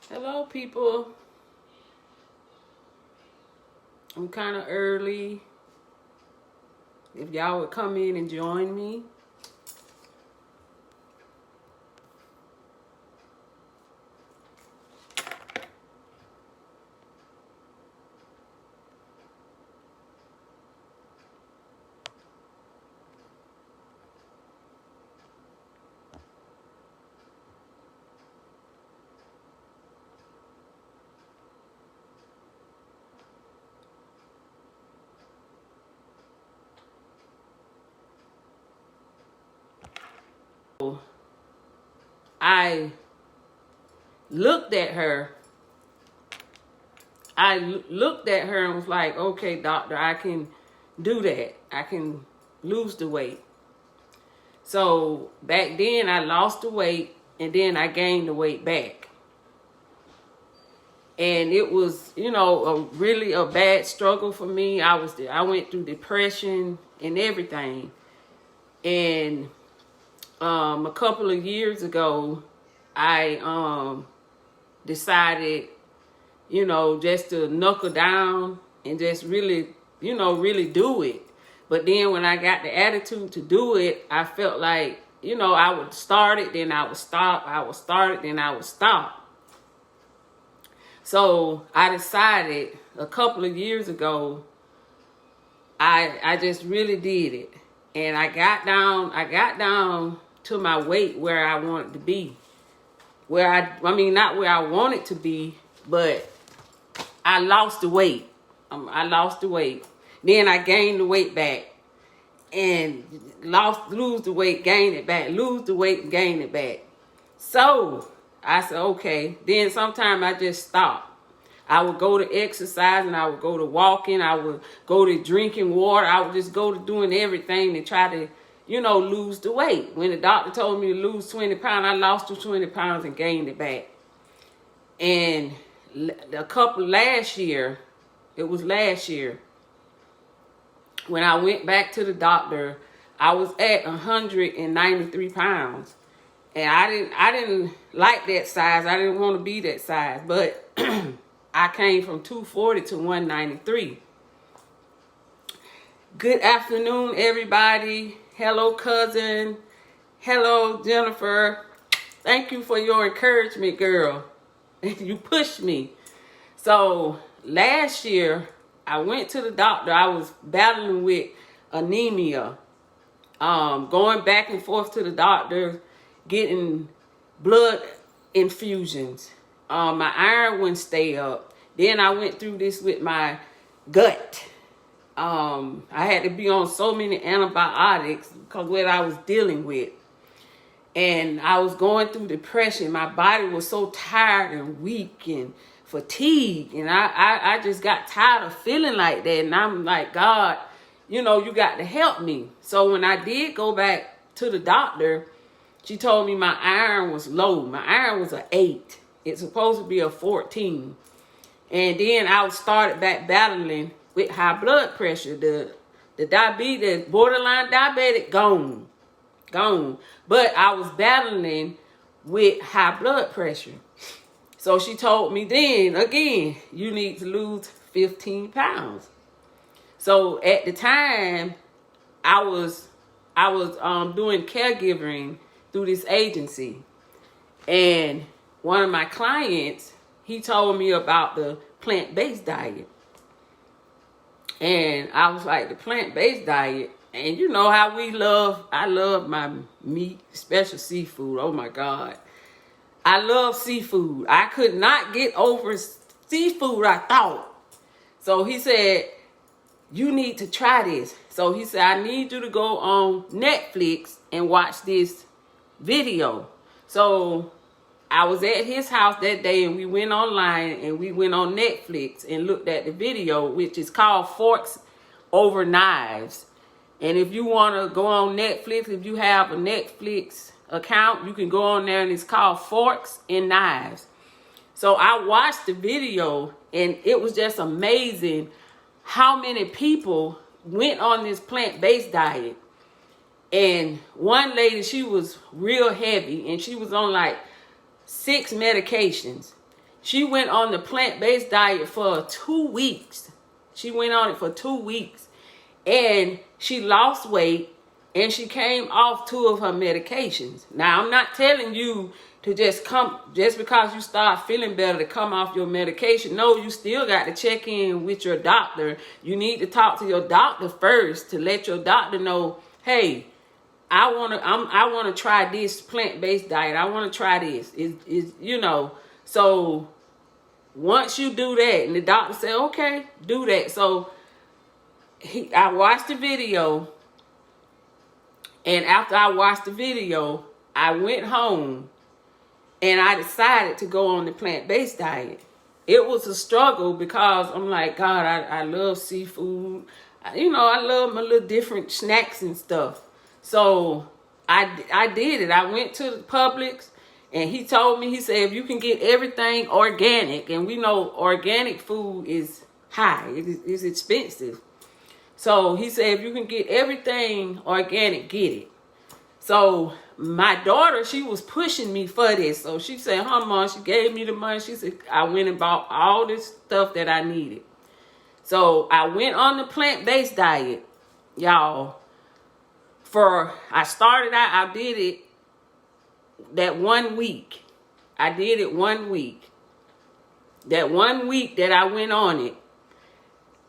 Hello, people. I'm kind of early. If y'all would come in and join me. I looked at her. Looked at her and was like, okay, doctor, I can do that. I can lose the weight. So back then I lost the weight and then I gained the weight back. And it was, really a bad struggle for me. I went through depression and everything. And a couple of years ago, I decided, just to knuckle down and just really, really do it. But then when I got the attitude to do it, I felt like, I would start it, then I would stop. I would start it, then I would stop. So I decided a couple of years ago, I just really did it. And I got down to my weight where I wanted to be. Not where I wanted to be, but I lost the weight. I lost the weight. Then I gained the weight back. And lose the weight, gain it back. Lose the weight, gain it back. So I said, okay. Then sometime I just stopped. I would go to exercise and I would go to walking. I would go to drinking water. I would just go to doing everything to try to, lose the weight. When the doctor told me to lose 20 pounds, I lost the 20 pounds and gained it back. And last year, when I went back to the doctor, I was at 193 pounds. And I didn't like that size. I didn't want to be that size. But I came from 240 to 193. Good afternoon, everybody. Hello, cousin. Hello, Jennifer. Thank you for your encouragement, girl. You pushed me. So last year, I went to the doctor. I was battling with anemia. Going back and forth to the doctor, getting blood infusions. My iron wouldn't stay up. Then I went through this with my gut. I had to be on so many antibiotics because what I was dealing with. And I was going through depression. My body was so tired and weak and fatigued. And I just got tired of feeling like that. And I'm like, God, you got to help me. So when I did go back to the doctor, she told me my iron was low. My iron was an 8. It's supposed to be a 14. And then I started back battling with high blood pressure. The diabetes, borderline diabetic, gone. But I was battling with high blood pressure. So she told me then, again, you need to lose 15 pounds. So at the time, I was doing caregiving through this agency. And one of my clients, he told me about the plant-based diet. And I was like, the plant-based diet, and you know how I love my meat, especially seafood. Oh my God. I love seafood. I could not get over seafood, I thought. So he said, you need to try this. So he said, I need you to go on Netflix and watch this video. So I was at his house that day and we went online and we went on Netflix and looked at the video, which is called Forks Over Knives. And if you want to go on Netflix, if you have a Netflix account, you can go on there and it's called Forks and Knives. So I watched the video and it was just amazing how many people went on this plant-based diet. And one lady, she was real heavy and she was on like 6 medications. She went on the plant-based diet for 2 weeks. She went on it for 2 weeks. And she lost weight. And she came off 2 of her medications. Now, I'm not telling you to just because you start feeling better to come off your medication. No, you still got to check in with your doctor. You need to talk to your doctor first to let your doctor know, hey, I want to try this plant-based diet. I want to try this. So once you do that, and the doctor said, okay, do that. So I watched the video, and after I watched the video, I went home and I decided to go on the plant-based diet. It was a struggle because I'm like, God, I love seafood. I love my little different snacks and stuff. So I did it. I went to the Publix, and he told me, he said, if you can get everything organic, and we know organic food is high, it's expensive. So he said, if you can get everything organic, get it. So my daughter, she was pushing me for this. So she said, Mom, she gave me the money. She said, I went and bought all this stuff that I needed. So I went on the plant-based diet, y'all. I did it that 1 week. I did it 1 week. That 1 week that I went on it,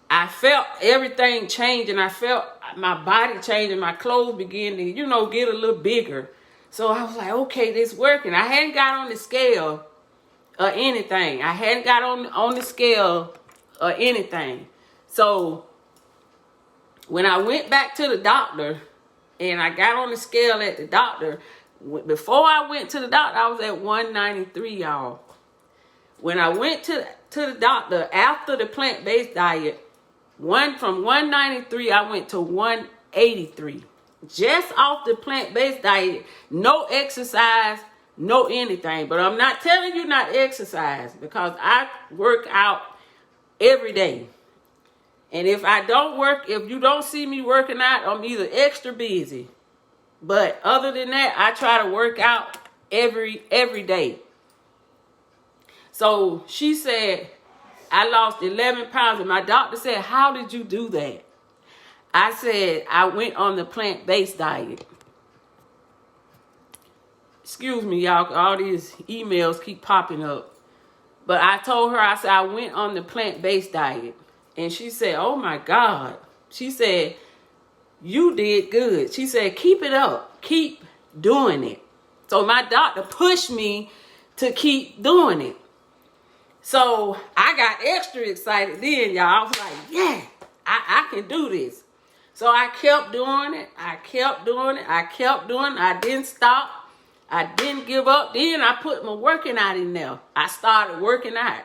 I felt everything change, and I felt my body change, and my clothes began to, get a little bigger. So I was like, okay, this working. I hadn't got on the scale or anything. I hadn't got on the scale or anything. So when I went back to the doctor and I got on the scale at the doctor, before I went to the doctor, I was at 193, y'all. When I went to the doctor after the plant-based diet, from 193, I went to 183. Just off the plant-based diet, no exercise, no anything. But I'm not telling you not to exercise, because I work out every day. And if you don't see me working out, I'm either extra busy. But other than that, I try to work out every day. So she said, I lost 11 pounds. And my doctor said, how did you do that? I said, I went on the plant-based diet. Excuse me, y'all. All these emails keep popping up. But I told her, I said, I went on the plant-based diet. And she said, oh my God. She said, you did good. She said, keep it up. Keep doing it. So my doctor pushed me to keep doing it. So I got extra excited then, y'all. I was like, yeah, I can do this. So I kept doing it. I kept doing it. I didn't stop. I didn't give up. Then I put my working out in there. I started working out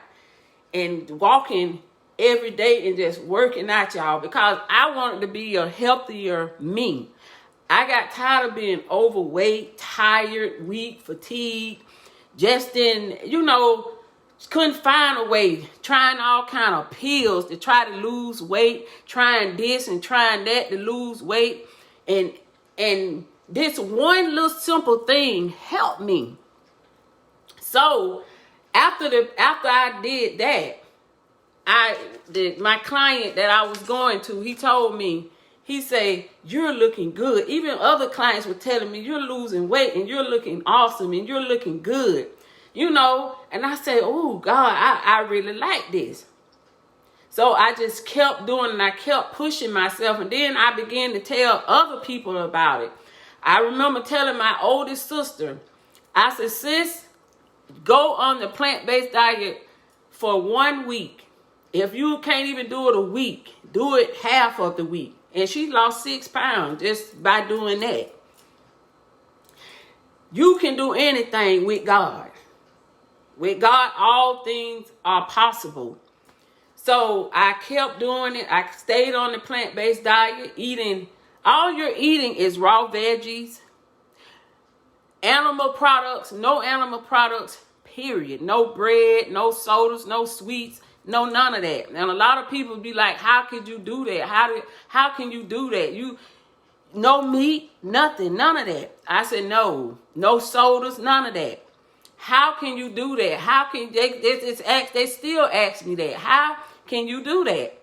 and walking every day and just working out, y'all, because I wanted to be a healthier me. I got tired of being overweight, tired, weak, fatigued, couldn't find a way, trying all kind of pills to try to lose weight, trying this and trying that to lose weight. And this one little simple thing helped me. So after I did that, my client that I was going to, he told me, he said, you're looking good. Even other clients were telling me, you're losing weight and you're looking awesome and you're looking good. And I said, oh God, I really like this. So I just kept doing it, and I kept pushing myself. And then I began to tell other people about it. I remember telling my oldest sister, I said, sis, go on the plant-based diet for 1 week. If you can't even do it a week, do it half of the week. And she lost 6 pounds just by doing that. You can do anything with God. With God, all things are possible. So I kept doing it. I stayed on the plant-based diet, all you're eating is raw veggies, animal products, no animal products, period. No bread, no sodas, no sweets, no none of that. And a lot of people be like, how could you do that? How can you do that? No meat, nothing, none of that. I said, no sodas, none of that. How can you do that? How can they still ask me that? How can you do that?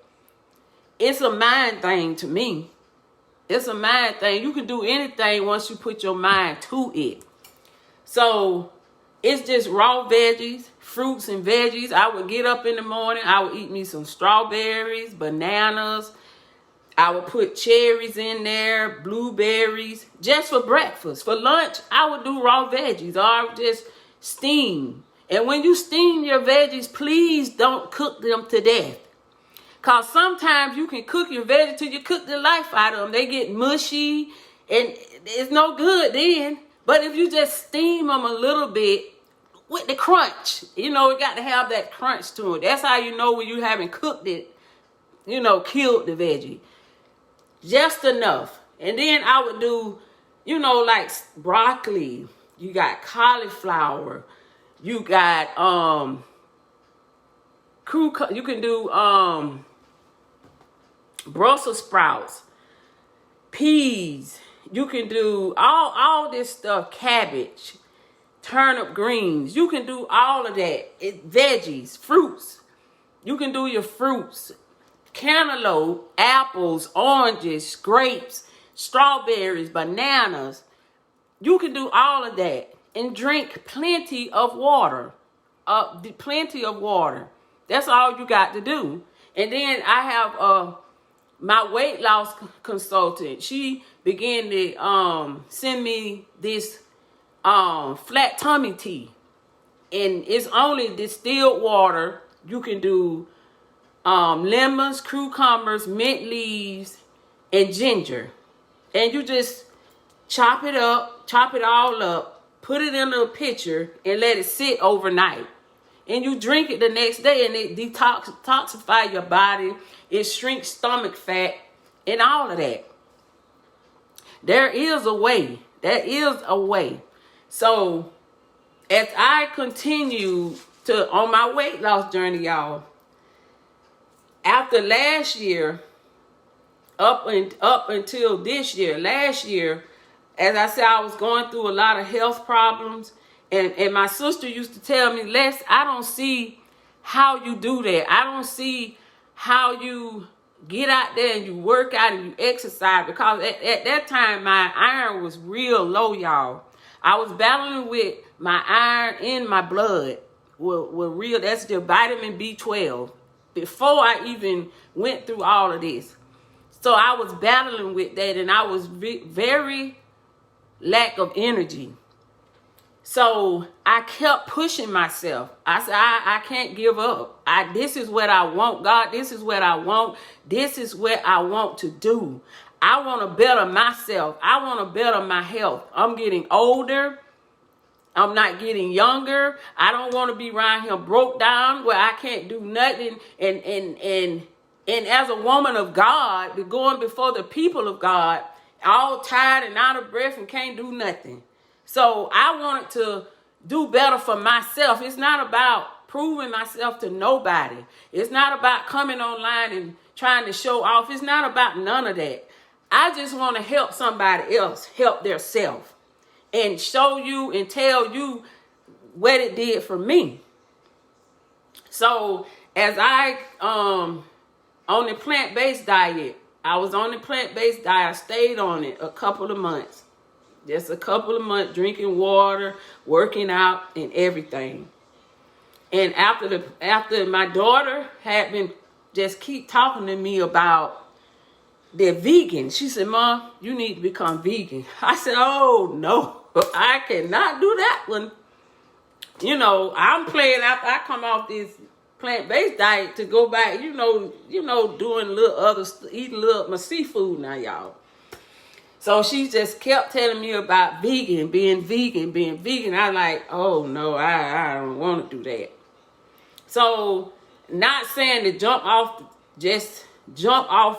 It's a mind thing to me. It's a mind thing. You can do anything once you put your mind to it. So it's just raw veggies, fruits and veggies. I would get up in the morning. I would eat me some strawberries, bananas. I would put cherries in there, blueberries, just for breakfast. For lunch, I would do raw veggies, or I would just steam. And when you steam your veggies, please don't cook them to death. Because sometimes you can cook your veggies till you cook the life out of them. They get mushy, and it's no good then. But if you just steam them a little bit with the crunch, it got to have that crunch to it. That's how you know when you haven't cooked it, killed the veggie. Just enough. And then I would do, like broccoli. You got cauliflower. You got you can do Brussels sprouts, peas. You can do all this stuff, cabbage, turnip greens. You can do all of that. Veggies, fruits. You can do your fruits. Cantaloupe, apples, oranges, grapes, strawberries, bananas. You can do all of that and drink plenty of water. Plenty of water. That's all you got to do. And then I have my weight loss consultant. She began to send me this flat tummy tea. And it's only distilled water. You can do lemons, cucumbers, mint leaves, and ginger. And you just chop it all up, put it in a pitcher, and let it sit overnight. And you drink it the next day, and it detoxify your body. It shrinks stomach fat and all of that. There is a way. There is a way. So as I continue on my weight loss journey, y'all, after last year, up until this year, last year, as I said, I was going through a lot of health problems. And my sister used to tell me, Les, I don't see how you do that. I don't see how you get out there and you work out and you exercise. Because at that time, my iron was real low, y'all. I was battling with my iron in my blood. That's the vitamin B12. Before I even went through all of this. So I was battling with that, and I was very lack of energy. So I kept pushing myself. I said, I can't give up. This is what I want, God. This is what I want. This is what I want to do. I want to better myself. I want to better my health. I'm getting older. I'm not getting younger. I don't want to be around here broke down where I can't do nothing. And as a woman of God, be going before the people of God, all tired and out of breath and can't do nothing. So I wanted to do better for myself. It's not about proving myself to nobody. It's not about coming online and trying to show off. It's not about none of that. I just want to help somebody else help their self and show you and tell you what it did for me. So as I on the plant-based diet, I was on the plant-based diet. I stayed on it a couple of months. Just a couple of months, drinking water, working out, and everything. And after my daughter had been just keep talking to me about the vegan, she said, Mom, you need to become vegan. I said, oh no, I cannot do that one. I'm playing after I come off this plant-based diet to go back, doing eating my seafood now, y'all. So she just kept telling me about being vegan. I'm like, oh no, I don't want to do that. So not saying to jump off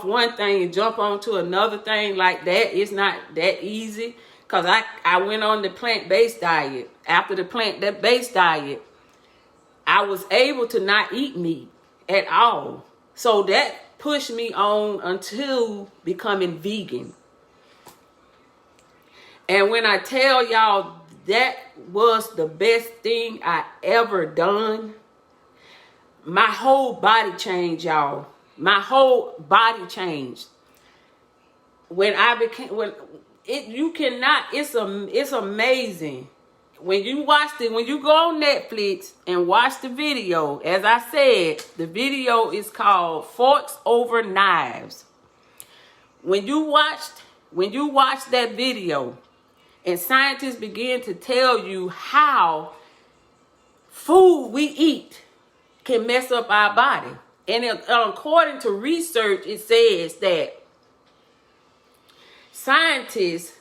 one thing and jump onto another thing like that. It's not that easy. Because I went on the plant-based diet. After the plant-based diet, I was able to not eat meat at all. So that pushed me on until becoming vegan. And when I tell y'all that was the best thing I ever done. My whole body changed, y'all. My whole body changed. It's amazing. When you go on Netflix and watch the video, as I said, the video is called Forks Over Knives. When you watch that video and scientists begin to tell you how food we eat can mess up our body. And according to research, it says that scientists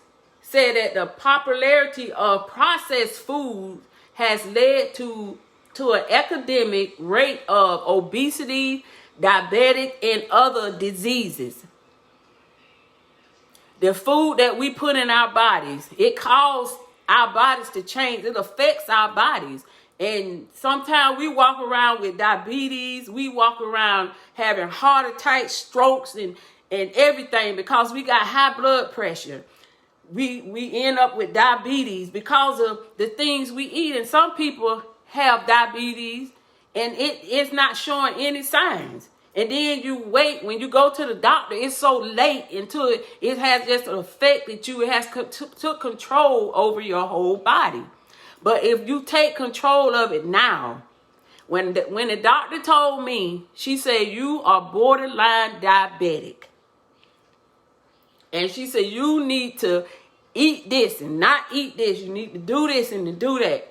said that the popularity of processed food has led to an epidemic rate of obesity, diabetic, and other diseases. The food that we put in our bodies, it causes our bodies to change. It affects our bodies. And sometimes we walk around with diabetes. We walk around having heart attacks, strokes, and everything because we got high blood pressure. We end up with diabetes because of the things we eat. And some people have diabetes and it's not showing any signs. And then you wait, when you go to the doctor, it's so late until it has just an effect that you has took control over your whole body. But if you take control of it now, when the doctor told me, she said, you are borderline diabetic. And she said, you need to eat this and not eat this. You need to do this and to do that.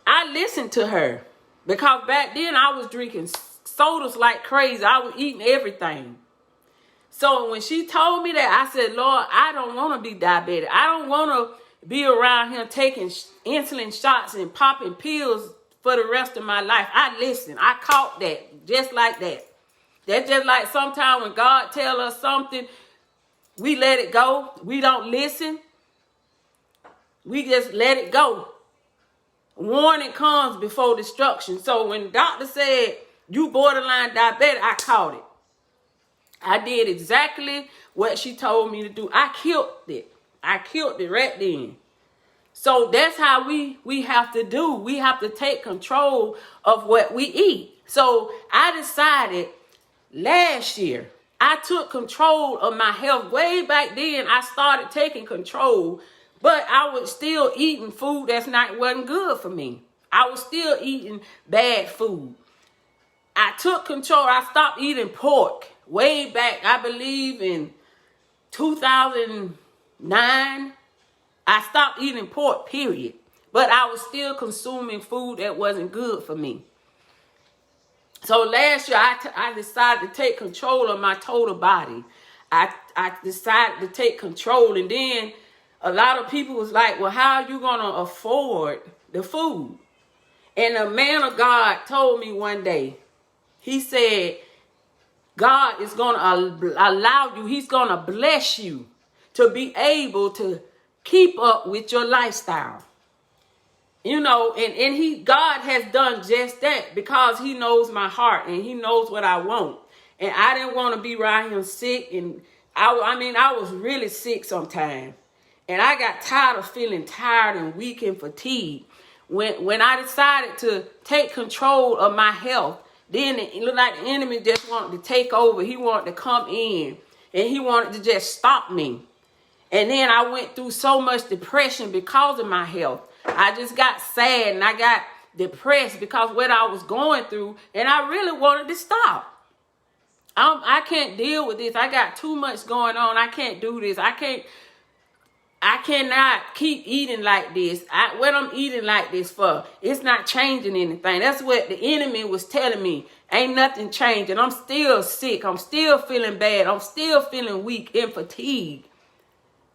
I listened to her because back then I was drinking sodas like crazy. I was eating everything. So when she told me that, I said, Lord, I don't want to be diabetic. I don't want to be around here taking insulin shots and popping pills for the rest of my life. I listened. I caught that just like that. That's just like sometimes when God tells us something, we let it go. We don't listen. We just let it go. Warning comes before destruction. So when the doctor said, you borderline diabetic, I caught it. I did exactly what she told me to do. I killed it. I killed it right then. So that's how we have to do. We have to take control of what we eat. So I decided last year, I took control of my health. Way back then, I started taking control, but I was still eating food wasn't good for me. I was still eating bad food. I took control. I stopped eating pork way back, I believe in 2009. I stopped eating pork, period. But I was still consuming food that wasn't good for me. So last year, I decided to take control of my total body. I decided to take control. And then a lot of people was like, well, how are you going to afford the food? And a man of God told me one day, he said, God is going to allow you, he's going to bless you to be able to keep up with your lifestyle. You know, and God has done just that because he knows my heart and he knows what I want. And I didn't want to be around him sick. And I was really sick sometimes. And I got tired of feeling tired and weak and fatigued. When I decided to take control of my health, then it looked like the enemy just wanted to take over. He wanted to come in and he wanted to just stop me. And then I went through so much depression because of my health. I just got sad and I got depressed because of what I was going through. And I really wanted to stop. I can't deal with this. I got too much going on. I can't do this. I cannot keep eating like this. What I'm eating like this for, it's not changing anything. That's what the enemy was telling me. Ain't nothing changing. I'm still sick. I'm still feeling bad. I'm still feeling weak and fatigued.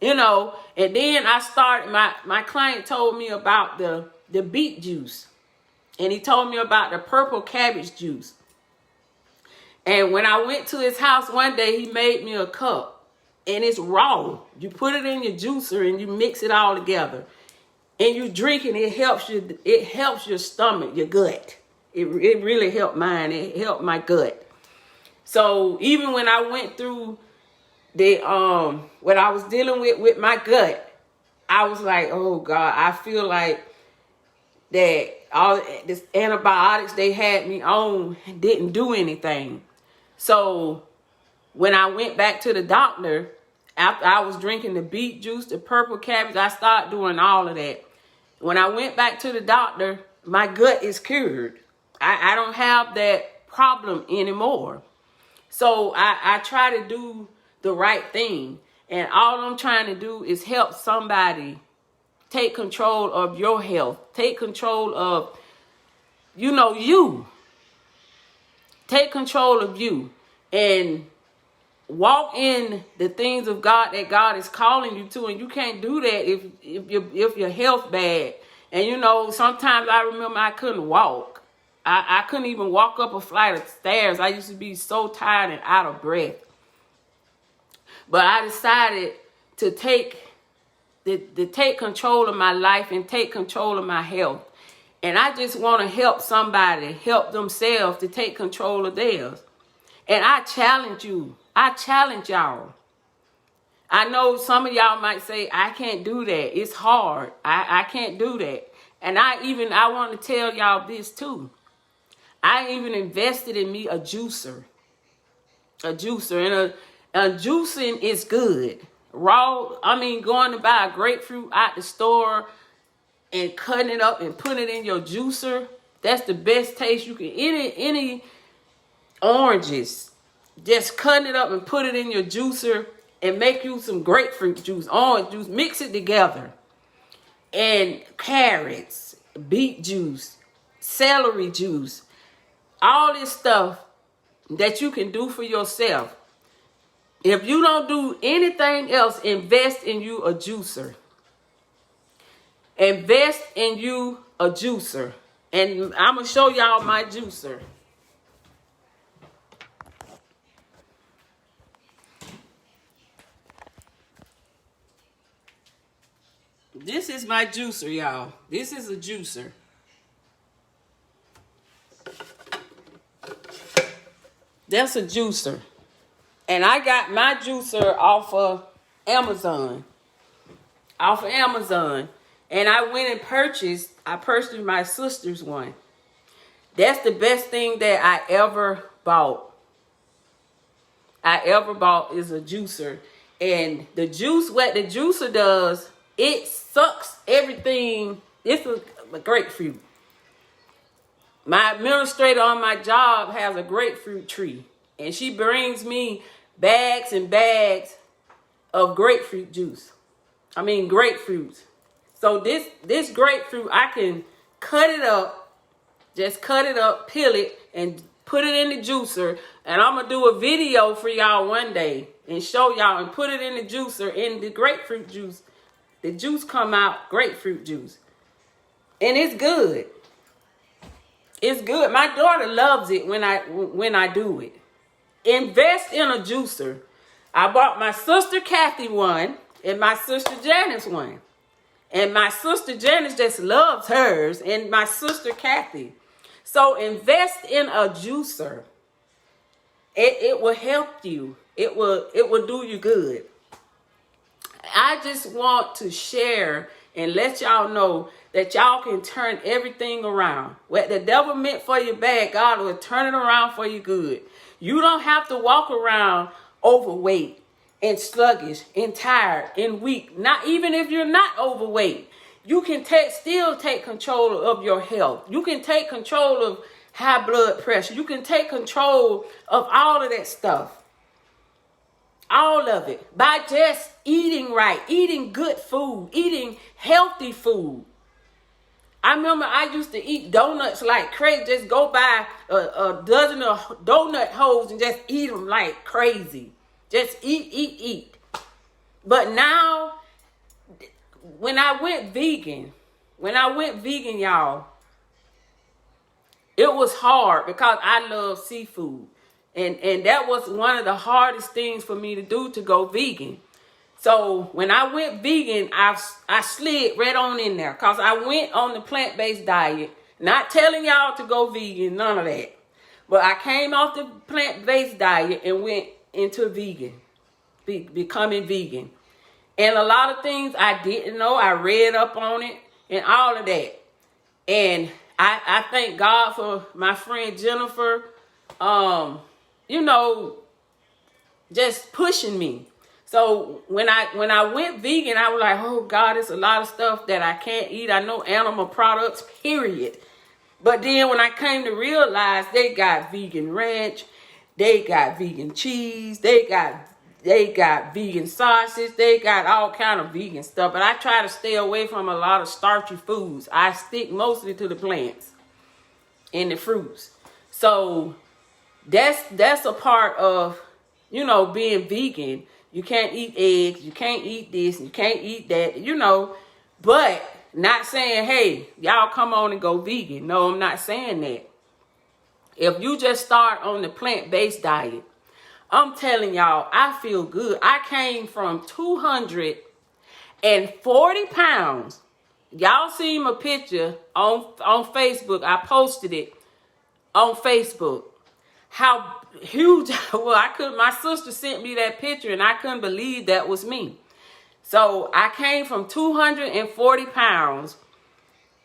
You know, and then I started, my client told me about the beet juice. And he told me about the purple cabbage juice. And when I went to his house one day, he made me a cup. And it's raw. You put it in your juicer and you mix it all together. And you drink it, it helps your stomach, your gut. It really helped mine. It helped my gut. So even when I went through what I was dealing with my gut, I was like, oh God, I feel like that all this antibiotics they had me on didn't do anything. So when I went back to the doctor, after I was drinking the beet juice, the purple cabbage, I started doing all of that. When I went back to the doctor, my gut is cured. I don't have that problem anymore. So I try to do the right thing. And all I'm trying to do is help somebody take control of your health. Take control of, you. Take control of you. And walk in the things of God that God is calling you to. And you can't do that if your health bad. And sometimes I remember I couldn't walk. I couldn't even walk up a flight of stairs. I used to be so tired and out of breath. But I decided to take control of my life and take control of my health. And I just want to help somebody help themselves to take control of theirs. And I challenge you. I challenge y'all. I know some of y'all might say, I can't do that. It's hard. I can't do that. And I want to tell y'all this too. I even invested in me a juicer. A juicer. And a juicing is good. Going to buy a grapefruit out the store and cutting it up and putting it in your juicer. That's the best taste you can. Any oranges, just cutting it up and put it in your juicer and make you some grapefruit juice, orange juice, mix it together. And carrots, beet juice, celery juice, all this stuff that you can do for yourself. If you don't do anything else, invest in you a juicer. Invest in you a juicer. And I'm going to show y'all my juicer. This is my juicer, y'all. This is a juicer. That's a juicer. And I got my juicer off of Amazon. And I went and purchased my sister's one. That's the best thing that I ever bought. Is a juicer. And what the juicer does, it sucks everything. It's a grapefruit. My administrator on my job has a grapefruit tree. And she brings me bags and bags of grapefruit juice. Grapefruits. So this grapefruit, I can cut it up, peel it, and put it in the juicer. And I'm going to do a video for y'all one day and show y'all and put it in the juicer, in the grapefruit juice. The juice come out, grapefruit juice. And it's good. It's good. My daughter loves it when I do it. Invest in a juicer. I bought my sister Kathy one and my sister Janice one. And my sister Janice just loves hers, and my sister Kathy. So invest in a juicer. It will help you. It will do you good. I just want to share and let y'all know that y'all can turn everything around. What the devil meant for you bad, God will turn it around for you good. You don't have to walk around overweight and sluggish and tired and weak. Not even if you're not overweight. You can still take control of your health. You can take control of high blood pressure. You can take control of all of that stuff. All of it. By just eating right, eating good food, eating healthy food. I remember I used to eat donuts like crazy. Just go buy a dozen of donut holes and just eat them like crazy. Just eat. But now, when I went vegan, y'all, it was hard because I love seafood. And that was one of the hardest things for me to do, to go vegan. So when I went vegan, I slid right on in there because I went on the plant-based diet. Not telling y'all to go vegan, none of that. But I came off the plant-based diet and went into vegan, becoming vegan. And a lot of things I didn't know. I read up on it and all of that. And I thank God for my friend Jennifer, you know, just pushing me. So when I went vegan, I was like, oh God, it's a lot of stuff that I can't eat. I know animal products, period. But then when I came to realize they got vegan ranch, they got vegan cheese, they got vegan sausage, they got all kind of vegan stuff. But I try to stay away from a lot of starchy foods. I stick mostly to the plants and the fruits. So that's a part of, you know, being vegan. You can't eat eggs, you can't eat this, you can't eat that, you know. But not saying, hey, y'all come on and go vegan. No, I'm not saying that. If you just start on the plant-based diet, I'm telling y'all, I feel good. I came from 240 pounds. Y'all seen my picture on Facebook. I posted it on Facebook. How huge, well, my sister sent me that picture and I couldn't believe that was me. So I came from 240 pounds.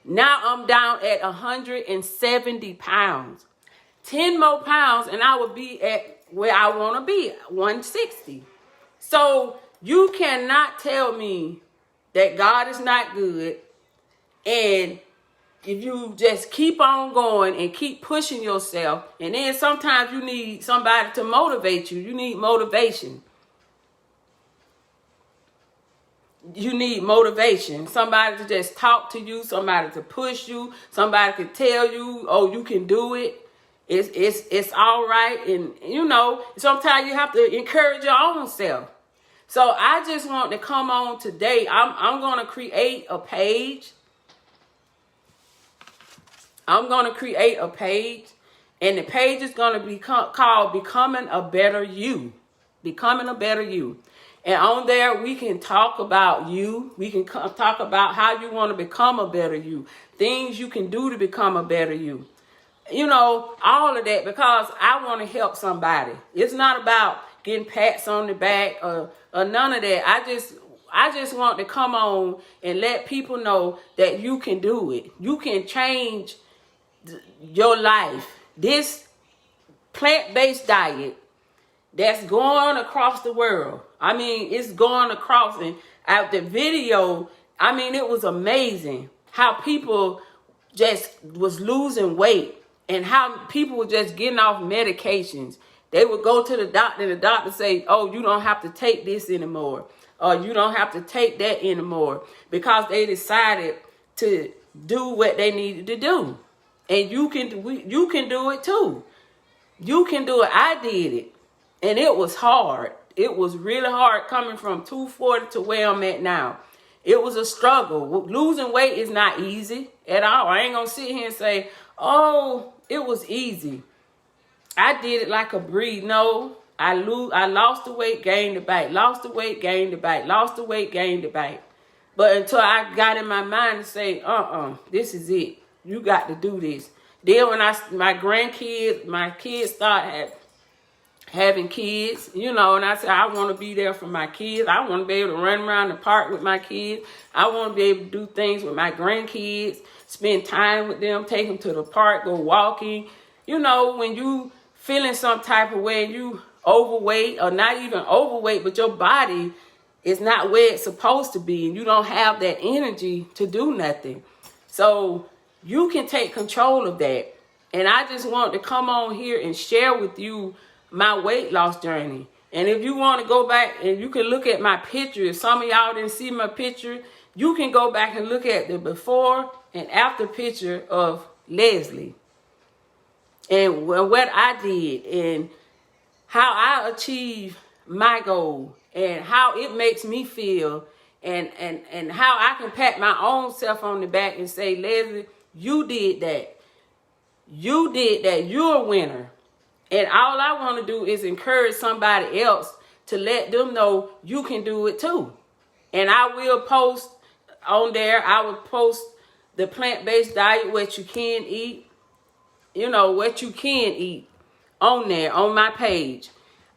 Now I'm down at 170 pounds. 10 more pounds and I would be at where I want to be, 160. So you cannot tell me that God is not good. And if you just keep on going and keep pushing yourself, and then sometimes you need somebody to motivate you. You need motivation. You need motivation. Somebody to just talk to you, somebody to push you, somebody to tell you, oh, you can do it. It's all right. And, you know, sometimes you have to encourage your own self. So I just want to come on today. I'm going to create a page. I'm going to create a page. And the page is going to be called Becoming a Better You. Becoming a Better You. And on there, we can talk about you. We can talk about how you want to become a better you. Things you can do to become a better you. You know, all of that, because I want to help somebody. It's not about getting pats on the back or none of that. I just want to come on and let people know that you can do it. You can change your life. This plant-based diet that's going across the world. I mean, it's going across, and at the video, I mean, it was amazing how people just was losing weight and how people were just getting off medications. They would go to the doctor and the doctor say, oh, you don't have to take this anymore, or you don't have to take that anymore, because they decided to do what they needed to do. And you can do it too. You can do it. I did it. And it was hard. It was really hard coming from 240 to where I'm at now. It was a struggle. Losing weight is not easy at all. I ain't going to sit here and say, oh, it was easy. I did it like a breed. No, I lost the weight, gained it back. Lost the weight, gained it back. Lost the weight, gained it back. But until I got in my mind to say, this is it. You got to do this. Then when my kids start having kids, you know, and I said, I want to be there for my kids. I want to be able to run around the park with my kids. I want to be able to do things with my grandkids, spend time with them, take them to the park, go walking. You know, when you feeling some type of way and you overweight, or not even overweight, but your body is not where it's supposed to be, and you don't have that energy to do nothing. So you can take control of that. And I just want to come on here and share with you my weight loss journey. And if you want to go back and you can look at my picture, if some of y'all didn't see my picture, you can go back and look at the before and after picture of Leslie. And what I did and how I achieved my goal and how it makes me feel, and how I can pat my own self on the back and say, Leslie, you did that. You did that. You're a winner. And all I want to do is encourage somebody else to let them know you can do it too. And I will post on there, I will post the plant-based diet, what you can eat, you know, what you can eat on there, on my page,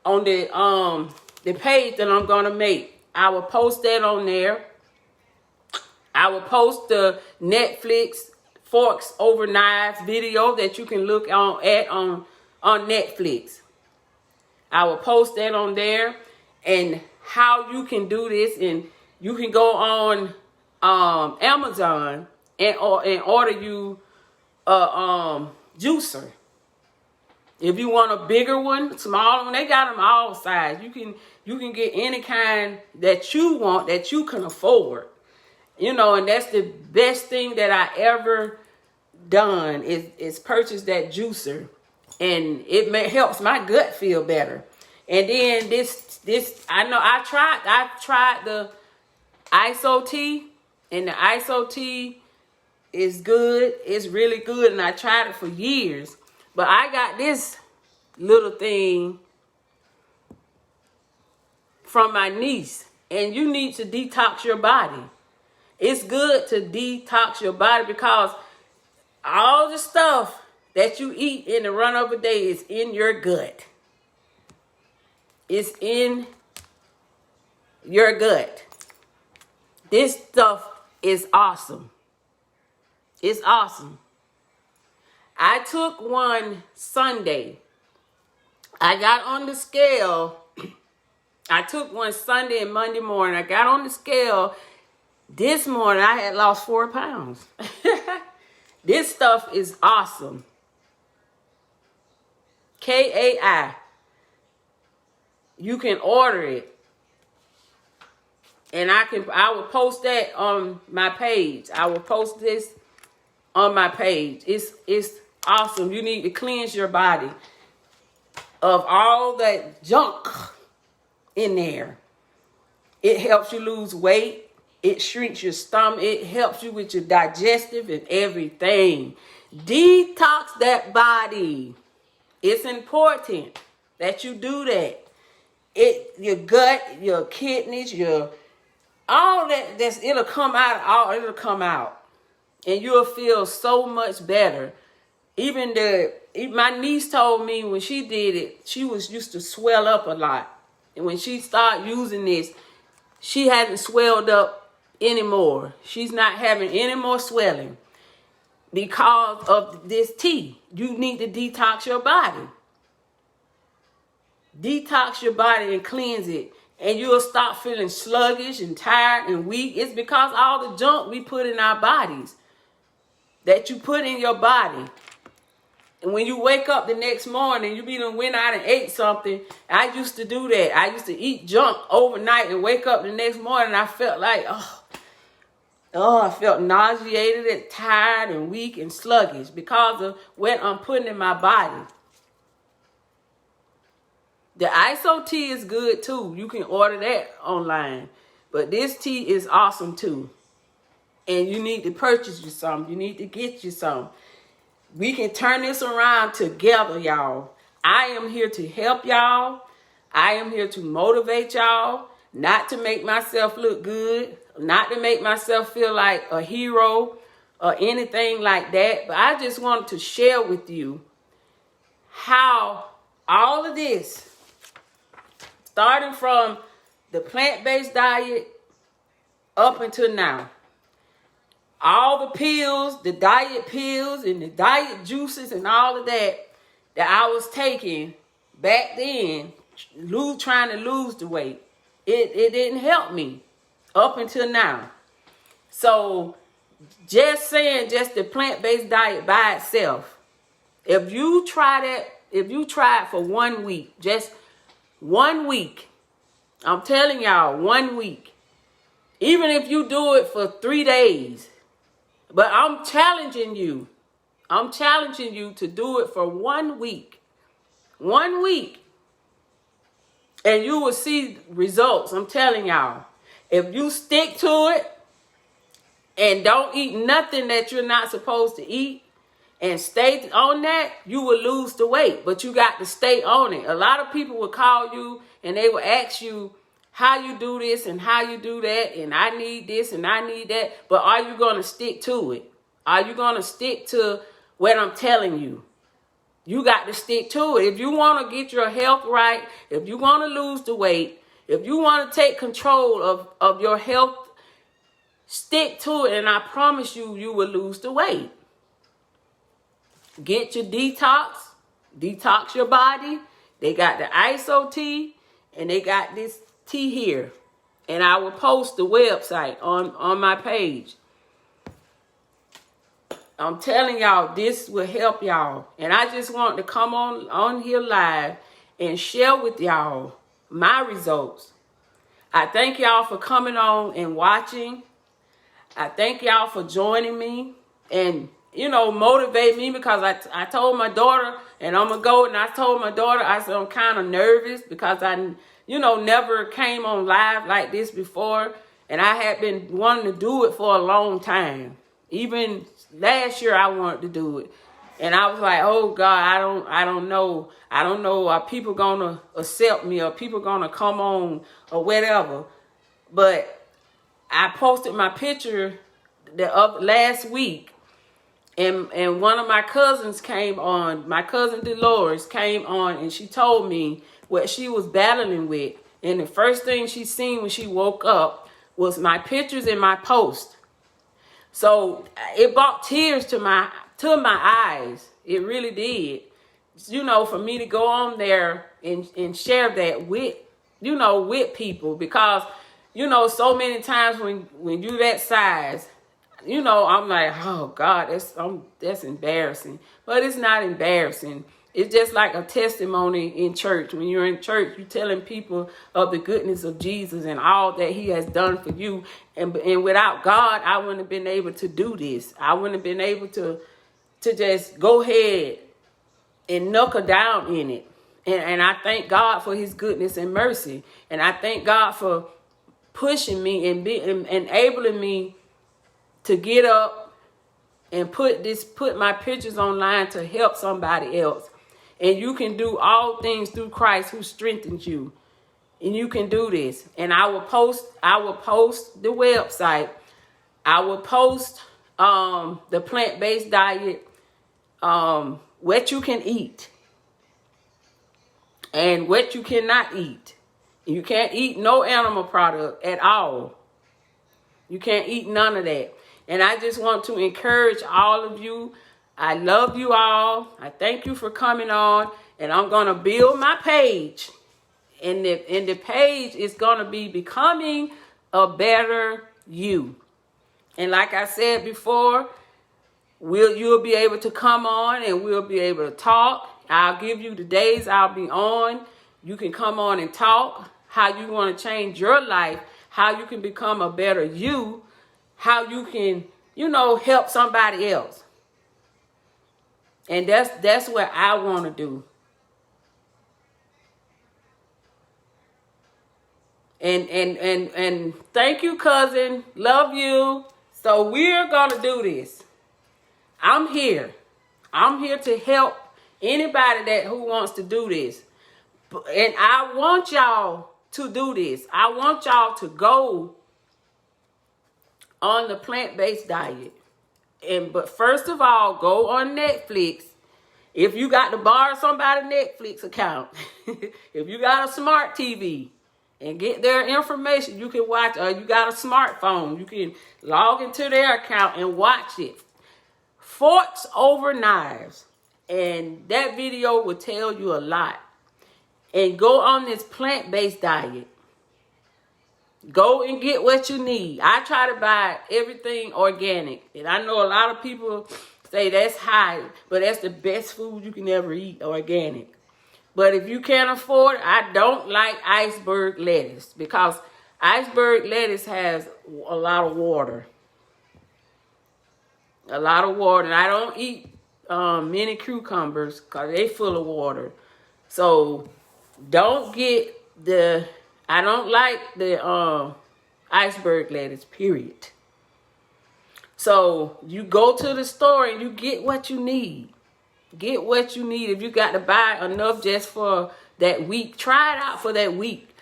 on the page that I'm going to make. I will post that on there. I will post the Netflix Forks Over Knives video that you can look on Netflix. I will post that on there, and how you can do this, and you can go on Amazon and order you a juicer. If you want a bigger one, smaller one, they got them all size. You can get any kind that you want, that you can afford. You know, and that's the best thing that I ever done is purchase that juicer, and it helps my gut feel better. And then this I know I tried the ISO tea, and the ISO tea is good. It's really good, and I tried it for years. But I got this little thing from my niece, and you need to detox your body. It's good to detox your body because all the stuff that you eat in the run of a day is in your gut. It's in your gut. This stuff is awesome. It's awesome. I took one Sunday. I got on the scale. I took one Sunday and Monday morning. I got on the scale. This morning, I had lost 4 pounds. This stuff is awesome. KAI. You can order it. And I will post that on my page. I will post this on my page. It's awesome. You need to cleanse your body of all that junk in there. It helps you lose weight. It shrinks your stomach. It helps you with your digestive and everything. Detox that body. It's important that you do that. Your gut, your kidneys, all that, it'll come out. It'll come out, and you'll feel so much better. Even my niece told me when she did it, she used to swell up a lot, and when she started using this, she hasn't swelled up anymore. She's not having any more swelling because of this tea. You need to detox your body. Detox your body and cleanse it, and you'll stop feeling sluggish and tired and weak. It's because all the junk we put in our bodies, that you put in your body. And when you wake up the next morning, you be done went out and ate something. I used to do that. I used to eat junk overnight and wake up the next morning, I felt like, I felt nauseated and tired and weak and sluggish because of what I'm putting in my body. The ISO tea is good too. You can order that online. But this tea is awesome too. And you need to purchase you some. You need to get you some. We can turn this around together, y'all. I am here to help y'all. I am here to motivate y'all. Not to make myself look good. Not to make myself feel like a hero or anything like that. But I just wanted to share with you how all of this, starting from the plant-based diet up until now, all the pills, the diet pills and the diet juices and all of that I was taking back then, trying to lose the weight, it didn't help me up until now. So just the plant-based diet by itself, if you try it for 1 week, just 1 week, I'm telling y'all, 1 week, even if you do it for 3 days, but I'm challenging you to do it for 1 week. 1 week. And you will see results. I'm telling y'all. If you stick to it and don't eat nothing that you're not supposed to eat and stay on that, you will lose the weight. But you got to stay on it. A lot of people will call you and they will ask you how you do this and how you do that, and I need this and I need that. But are you going to stick to it? Are you going to stick to what I'm telling you? You got to stick to it. If you want to get your health right, if you want to lose the weight, If you want to take control of your health, stick to it, and I promise you, you will lose the weight. Get your detox your body. They got the ISO tea, and they got this tea here. And I will post the website on my page. I'm telling y'all, this will help y'all. And I just want to come on here live and share with y'all my results. I thank y'all for coming on and watching. I thank y'all for joining me and, motivate me, because I told my daughter, and I'm going to go, and I told my daughter, I said, I'm kind of nervous because I, never came on live like this before. And I had been wanting to do it for a long time. Even last year I wanted to do it. And I was like, oh God, I don't know. Are people going to accept me? Are people going to come on or whatever? But I posted my picture last week, and one of my cousins came on. My cousin Dolores came on, and she told me what she was battling with. And the first thing she seen when she woke up was my pictures and my post. So it brought tears to my eyes. It really did. For me to go on there and share that with people, because so many times when you that size, I'm like, oh God, that's embarrassing. But it's not embarrassing. It's just like a testimony in church. When you're in church, you're telling people of the goodness of Jesus and all that he has done for you. And without God, I wouldn't have been able to do this. I wouldn't have been able to just go ahead and knuckle down in it. And I thank God for his goodness and mercy. And I thank God for pushing me and enabling me to get up and put my pictures online to help somebody else. And you can do all things through Christ who strengthens you. And you can do this. And I will post the website. I will post the plant-based diet, what you can eat and what you cannot eat. You can't eat no animal product at all. You can't eat none of that. And I just want to encourage all of you. I love you all. I thank you for coming on. And I'm going to build my page. And the page is going to be Becoming a Better You. And like I said before, you'll be able to come on and we'll be able to talk. I'll give you the days I'll be on. You can come on and talk how you want to change your life, how you can become a better you, how you can, help somebody else. And that's what I want to do. And thank you, cousin. Love you. So we're going to do this. I'm here. I'm here to help anybody who wants to do this. And I want y'all to do this. I want y'all to go on the plant-based diet. But first of all, go on Netflix. If you got to borrow somebody's Netflix account, if you got a smart TV and get their information, you can watch, or you got a smartphone, you can log into their account and watch it. Forks over knives. And that video will tell you a lot. And go on this plant-based diet. Go and get what you need. I try to buy everything organic. And I know a lot of people say that's high, but that's the best food you can ever eat, organic. But if you can't afford it, I don't like iceberg lettuce, because iceberg lettuce has a lot of water. A lot of water. And I don't eat many cucumbers because they're full of water. So don't get I don't like the iceberg lettuce, period. So you go to the store and you get what you need. Get what you need. If you got to buy enough just for that week, try it out for that week.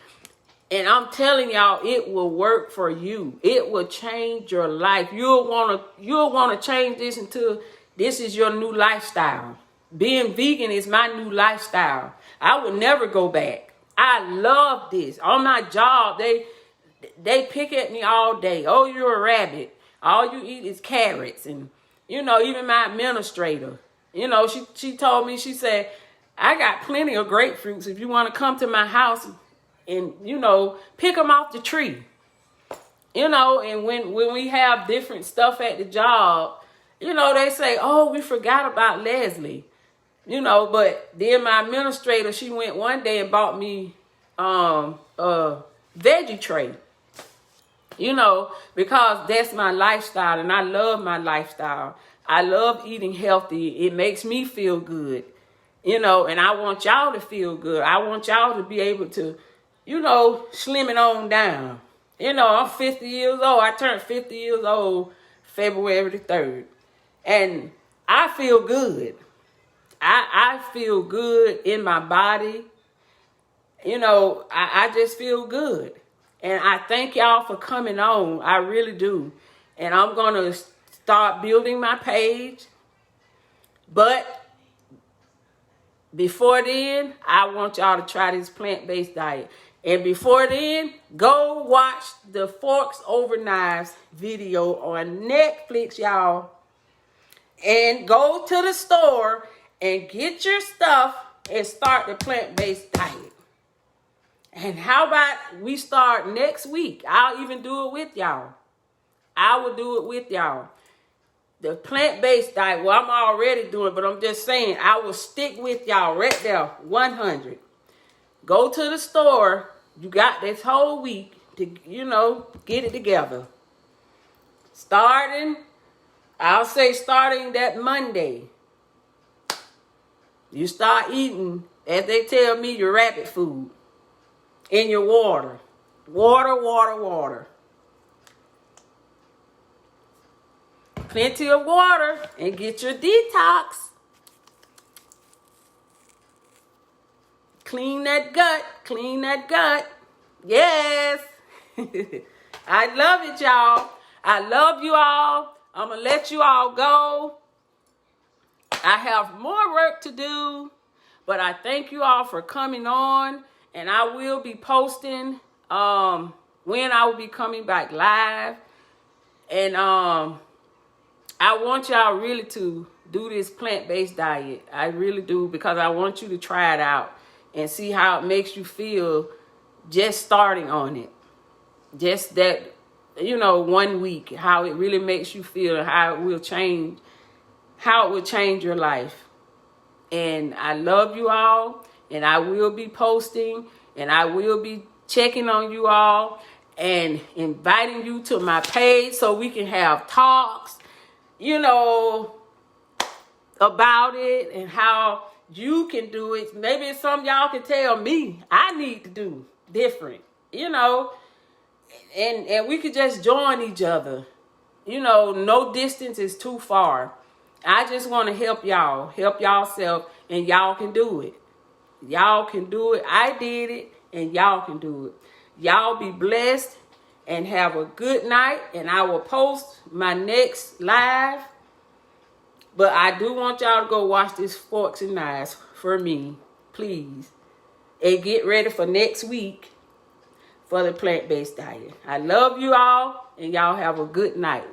And I'm telling y'all, it will work for you. It will change your life. You'll want to change this until this is your new lifestyle. Being vegan is my new lifestyle. I would never go back. I love this. On my job, they pick at me all day. Oh, you're a rabbit. All you eat is carrots. And, you know, even my administrator, you know, she told me, she said, I got plenty of grapefruits if you want to come to my house and, you know, pick them off the tree. You know, and when we have different stuff at the job, you know, they say, oh, we forgot about Leslie. You know, but then my administrator, she went one day and bought me a veggie tray. You know, because that's my lifestyle and I love my lifestyle. I love eating healthy. It makes me feel good. You know, and I want y'all to feel good. I want y'all to be able to, you know, slim it on down. You know, I'm 50 years old. I turned 50 years old February the 3rd. And I feel good. I feel good in my body. You know, I just feel good. And I thank y'all for coming on. I really do. And I'm going to start building my page. But before then, I want y'all to try this plant-based diet. And before then, go watch the Forks Over Knives video on Netflix, y'all. And go to the store and get your stuff and start the plant-based diet. And how about we start next week? I'll even do it with y'all. I will do it with y'all. The plant-based diet, well, I'm already doing it, but I'm just saying, I will stick with y'all right there, 100. Go to the store. You got this whole week to, you know, get it together. I'll say starting that Monday. You start eating, as they tell me, your rabbit food in your water. Water, water, water. Plenty of water and get your detox. Clean that gut. Clean that gut. Yes. I love it, y'all. I love you all. I'm going to let you all go. I have more work to do, but I thank you all for coming on, and I will be posting when I will be coming back live. And I want y'all really to do this plant-based diet. I really do, because I want you to try it out and see how it makes you feel just starting on it. Just that, you know, 1 week, how it really makes you feel and how it will change your life. And I love you all, and I will be posting, and I will be checking on you all and inviting you to my page so we can have talks, you know, about it and how you can do it. Maybe some of y'all can tell me I need to do different, you know, and we could just join each other. You know, no distance is too far. I just want to help yourself, and y'all can do it. Y'all can do it. I did it, and y'all can do it. Y'all be blessed and have a good night, and I will post my next live. But I do want y'all to go watch this Forks and Knives for me, please. And get ready for next week for the plant-based diet. I love you all, and y'all have a good night.